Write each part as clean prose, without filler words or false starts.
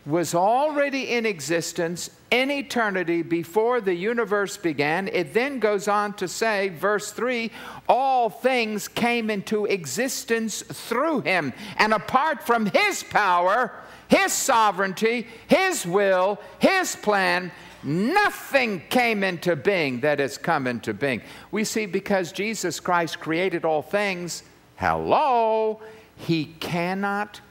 was already in existence in eternity before the universe began. It then goes on to say, verse 3, all things came into existence through him. And apart from his power, his sovereignty, his will, his plan, nothing came into being that has come into being. We see because Jesus Christ created all things, hello, he cannot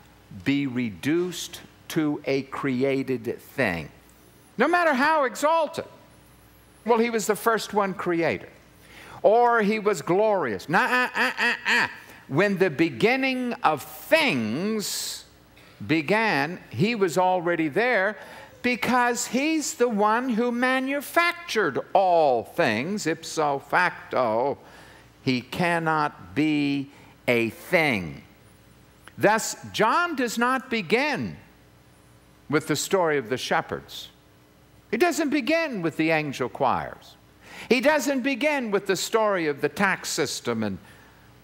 be reduced to a created thing, no matter how exalted. Well, he was the first one created, or he was glorious. When the beginning of things began, he was already there, because he's the one who manufactured all things. Ipso facto, he cannot be a thing. Thus, John does not begin with the story of the shepherds. He doesn't begin with the angel choirs. He doesn't begin with the story of the tax system and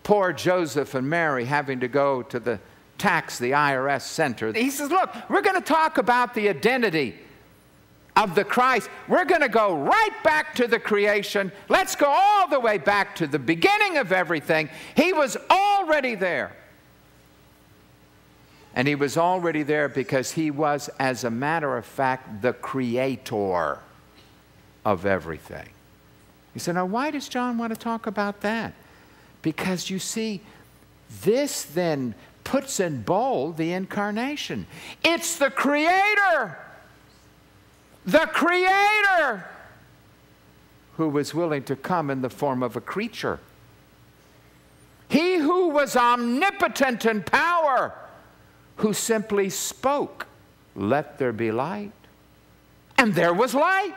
poor Joseph and Mary having to go to the IRS center. He says, look, we're going to talk about the identity of the Christ. We're going to go right back to the creation. Let's go all the way back to the beginning of everything. He was already there. And he was already there because he was, as a matter of fact, the creator of everything. You say, now why does John want to talk about that? Because you see, this then puts in bold the incarnation. It's the creator who was willing to come in the form of a creature. He who was omnipotent in power, who simply spoke, let there be light, and there was light,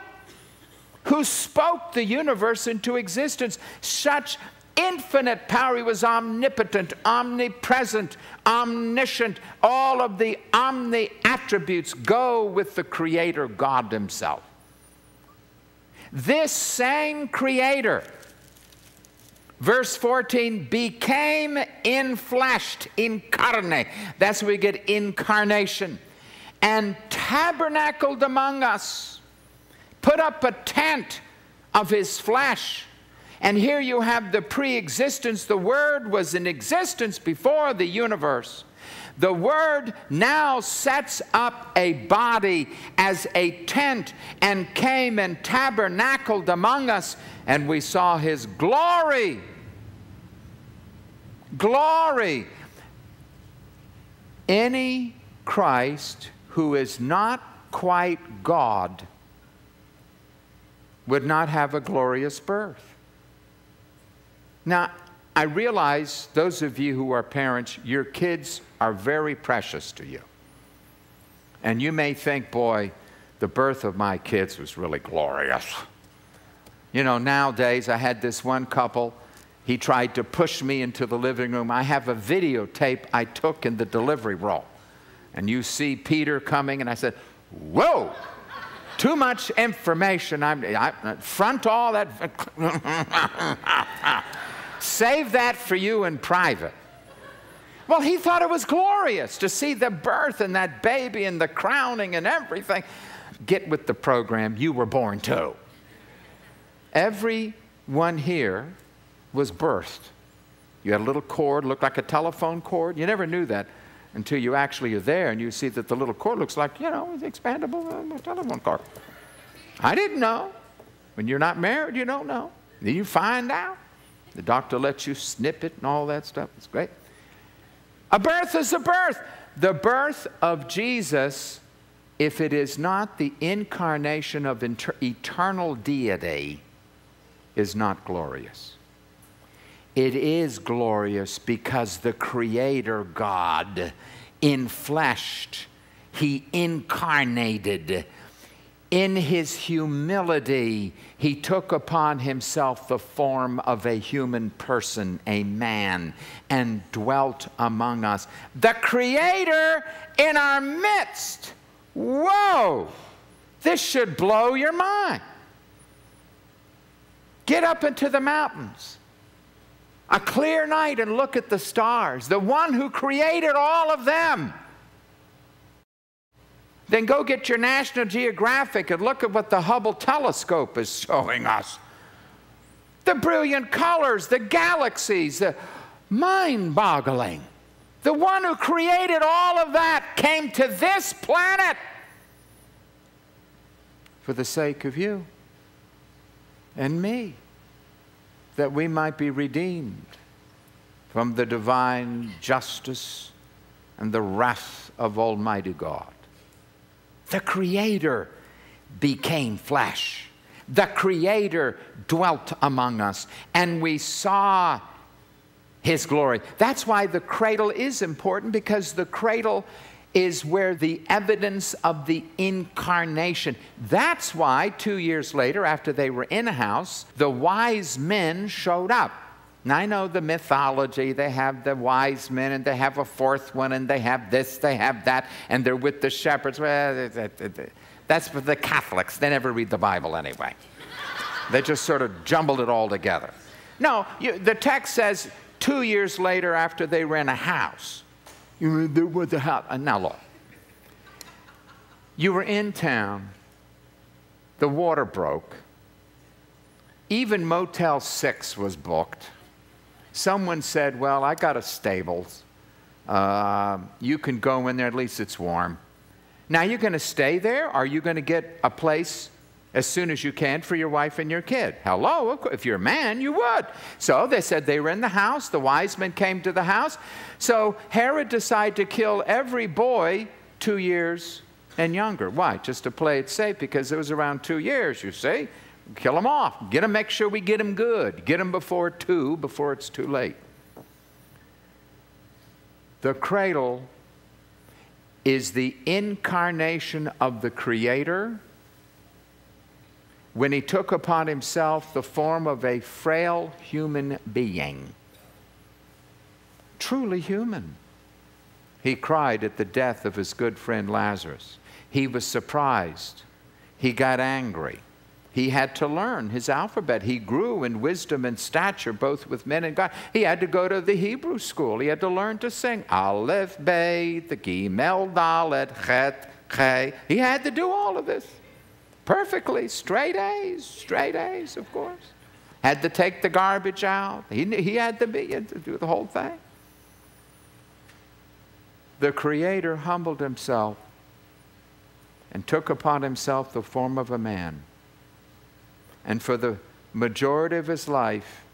who spoke the universe into existence. Such infinite power. He was omnipotent, omnipresent, omniscient. All of the omni attributes go with the Creator God himself. This same Creator, verse 14, became infleshed, incarnate. That's where we get incarnation. And tabernacled among us, put up a tent of his flesh. And here you have the pre-existence. The Word was in existence before the universe. The Word now sets up a body as a tent and came and tabernacled among us, and we saw his glory. Glory. Any Christ who is not quite God would not have a glorious birth. Now, I realize those of you who are parents, your kids are very precious to you. And you may think, boy, the birth of my kids was really glorious. You know, nowadays I had this one couple, he tried to push me into the living room. I have a videotape I took in the delivery room. And you see Peter coming, and I said, whoa, too much information. I front all that. Save that for you in private. Well, he thought it was glorious to see the birth and that baby and the crowning and everything. Get with the program. You were born too. Everyone here was birthed. You had a little cord, looked like a telephone cord. You never knew that until you actually are there and you see that the little cord looks like, you know, the expandable telephone cord. I didn't know. When you're not married, you don't know. Then you find out. The doctor lets you snip it and all that stuff. It's great. A birth is a birth. The birth of Jesus, if it is not the incarnation of eternal deity, is not glorious. It is glorious because the Creator God infleshed, he incarnated. In his humility, he took upon himself the form of a human person, a man, and dwelt among us. The Creator in our midst. Whoa! This should blow your mind. Get up into the mountains. A clear night and look at the stars. The one who created all of them. Then go get your National Geographic and look at what the Hubble telescope is showing us. The brilliant colors, the galaxies, the mind-boggling. The one who created all of that came to this planet for the sake of you and me, that we might be redeemed from the divine justice and the wrath of Almighty God. The Creator became flesh. The Creator dwelt among us, and we saw His glory. That's why the cradle is important, because the cradle is where the evidence of the incarnation. That's why 2 years later, after they were in a house, the wise men showed up. Now, I know the mythology. They have the wise men, and they have a fourth one, and they have this, they have that, and they're with the shepherds. Well, that's for the Catholics. They never read the Bible anyway. They just sort of jumbled it all together. No, the text says 2 years later, after they were in a house. There was a house. Now look, you were in town. The water broke. Even Motel 6 was booked. Someone said, well, I got a stables. You can go in there, at least it's warm. Now, you're going to stay there? Or are you going to get a place as soon as you can for your wife and your kid? Hello, if you're a man, you would. So they said they were in the house. The wise men came to the house. So Herod decided to kill every boy 2 years and younger. Why? Just to play it safe, because it was around 2 years, you see. Kill them off. Get them, make sure we get them good. Get them before 2, before it's too late. The cradle is the incarnation of the Creator when He took upon Himself the form of a frail human being. Truly human. He cried at the death of His good friend Lazarus. He was surprised. He got angry. He had to learn His alphabet. He grew in wisdom and stature, both with men and God. He had to go to the Hebrew school. He had to learn to sing Aleph, Beit, the Gimel, Dalet, Chet, Che. He had to do all of this perfectly. Straight A's, of course. Had to take the garbage out. He had to do the whole thing. The Creator humbled Himself and took upon Himself the form of a man. And for the majority of His life,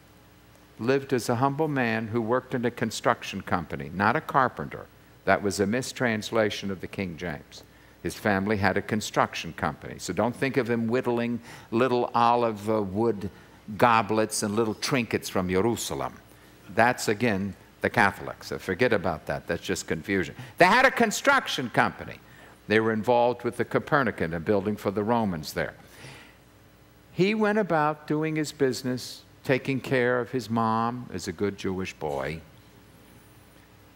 lived as a humble man who worked in a construction company, not a carpenter. That was a mistranslation of the King James. His family had a construction company. So don't think of Him whittling little olive wood goblets and little trinkets from Jerusalem. That's, again, the Catholics. So forget about that. That's just confusion. They had a construction company. They were involved with the Copernican, a building for the Romans there. He went about doing his business, taking care of his mom as a good Jewish boy,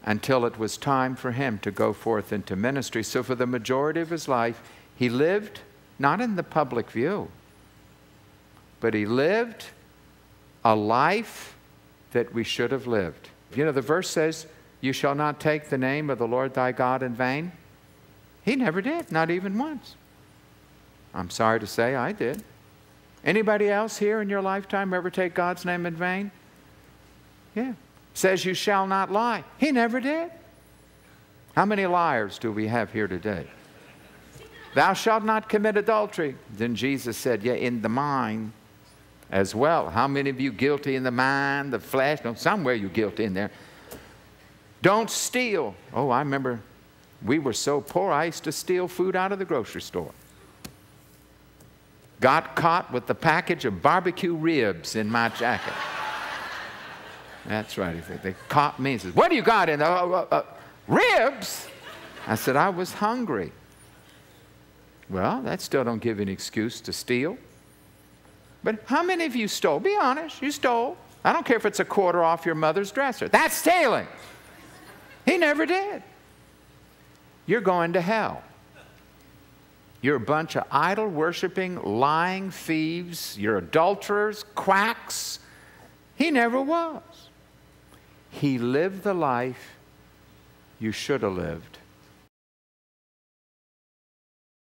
until it was time for him to go forth into ministry. So for the majority of his life, he lived not in the public view, but he lived a life that we should have lived. You know, the verse says, you shall not take the name of the Lord thy God in vain. He never did, not even once. I'm sorry to say I did. Anybody else here in your lifetime ever take God's name in vain? Yeah. Says you shall not lie. He never did. How many liars do we have here today? Thou shalt not commit adultery. Then Jesus said, yeah, in the mind as well. How many of you guilty in the mind, the flesh? No, somewhere you're guilty in there. Don't steal. Oh, I remember we were so poor, I used to steal food out of the grocery store. Got caught with the package of barbecue ribs in my jacket. That's right. They caught me and said, what do you got in there? Ribs? I said, I was hungry. Well, that still don't give you an excuse to steal. But how many of you stole? Be honest, you stole. I don't care if it's a quarter off your mother's dresser. That's stealing. He never did. You're going to hell. You're a bunch of idol-worshiping, lying thieves. You're adulterers, quacks. He never was. He lived the life you should have lived.